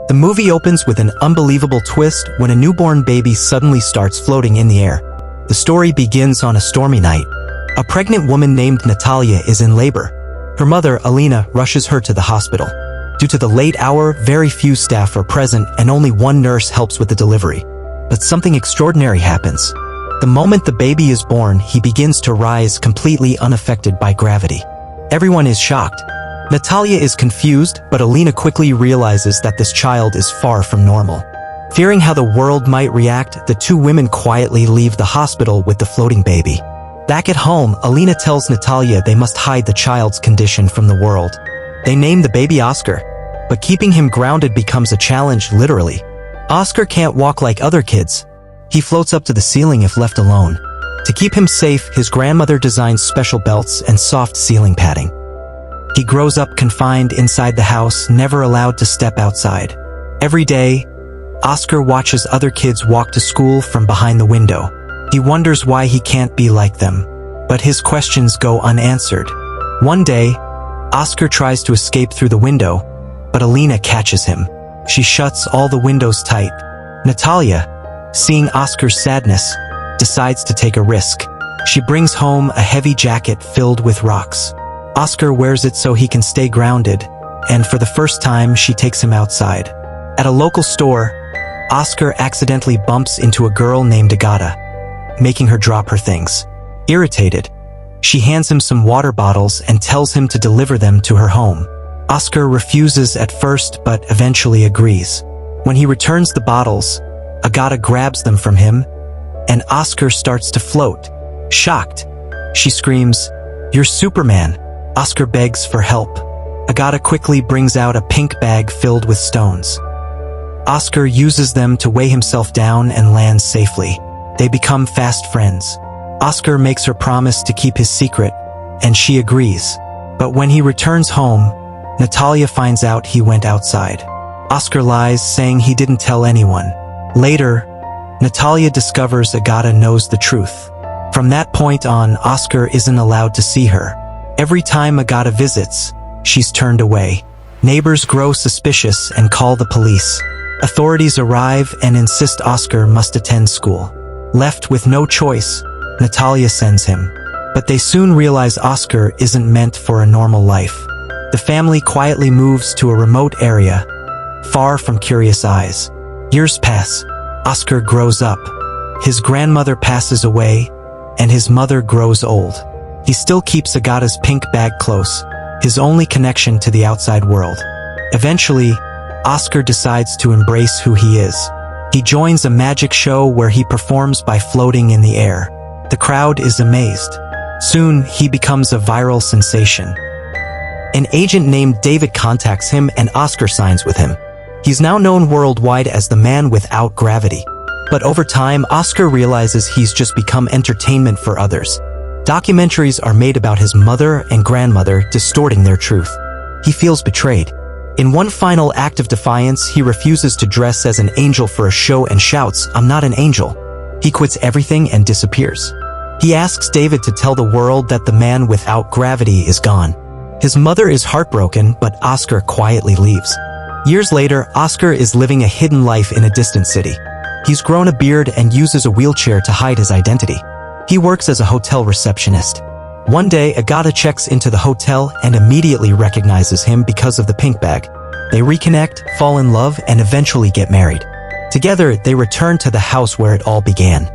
The movie opens with an unbelievable twist when a newborn baby suddenly starts floating in the air. The story begins on a stormy night. A pregnant woman named Natalia is in labor. Her mother, Alina, rushes her to the hospital. Due to the late hour, very few staff are present and only one nurse helps with the delivery. But something extraordinary happens. The moment the baby is born, he begins to rise completely unaffected by gravity. Everyone is shocked. Natalia is confused, but Alina quickly realizes that this child is far from normal. Fearing how the world might react, the two women quietly leave the hospital with the floating baby. Back at home, Alina tells Natalia they must hide the child's condition from the world. They name the baby Oscar, but keeping him grounded becomes a challenge, literally. Oscar can't walk like other kids. He floats up to the ceiling if left alone. To keep him safe, his grandmother designs special belts and soft ceiling padding. He grows up confined inside the house, never allowed to step outside. Every day, Oscar watches other kids walk to school from behind the window. He wonders why he can't be like them, but his questions go unanswered. One day, Oscar tries to escape through the window, but Alina catches him. She shuts all the windows tight. Natalia, seeing Oscar's sadness, decides to take a risk. She brings home a heavy jacket filled with rocks. Oscar wears it so he can stay grounded, and for the first time, she takes him outside. At a local store, Oscar accidentally bumps into a girl named Agata, making her drop her things. Irritated, she hands him some water bottles and tells him to deliver them to her home. Oscar refuses at first, but eventually agrees. When he returns the bottles, Agata grabs them from him, and Oscar starts to float. Shocked, she screams, "You're Superman!" Oscar begs for help. Agata quickly brings out a pink bag filled with stones. Oscar uses them to weigh himself down and lands safely. They become fast friends. Oscar makes her promise to keep his secret, and she agrees. But when he returns home, Natalia finds out he went outside. Oscar lies, saying he didn't tell anyone. Later, Natalia discovers Agata knows the truth. From that point on, Oscar isn't allowed to see her. Every time Agata visits, she's turned away. Neighbors grow suspicious and call the police. Authorities arrive and insist Oscar must attend school. Left with no choice, Natalia sends him. But they soon realize Oscar isn't meant for a normal life. The family quietly moves to a remote area, far from curious eyes. Years pass. Oscar grows up. His grandmother passes away, and his mother grows old. He still keeps Agata's pink bag close, his only connection to the outside world. Eventually, Oscar decides to embrace who he is. He joins a magic show where he performs by floating in the air. The crowd is amazed. Soon, he becomes a viral sensation. An agent named David contacts him and Oscar signs with him. He's now known worldwide as the man without gravity. But over time, Oscar realizes he's just become entertainment for others. Documentaries are made about his mother and grandmother, distorting their truth. He feels betrayed. In one final act of defiance, he refuses to dress as an angel for a show and shouts, "I'm not an angel." He quits everything and disappears. He asks David to tell the world that the man without gravity is gone. His mother is heartbroken, but Oscar quietly leaves. Years later, Oscar is living a hidden life in a distant city. He's grown a beard and uses a wheelchair to hide his identity. He works as a hotel receptionist. One day, Agata checks into the hotel and immediately recognizes him because of the pink bag. They reconnect, fall in love, and eventually get married. Together, they return to the house where it all began.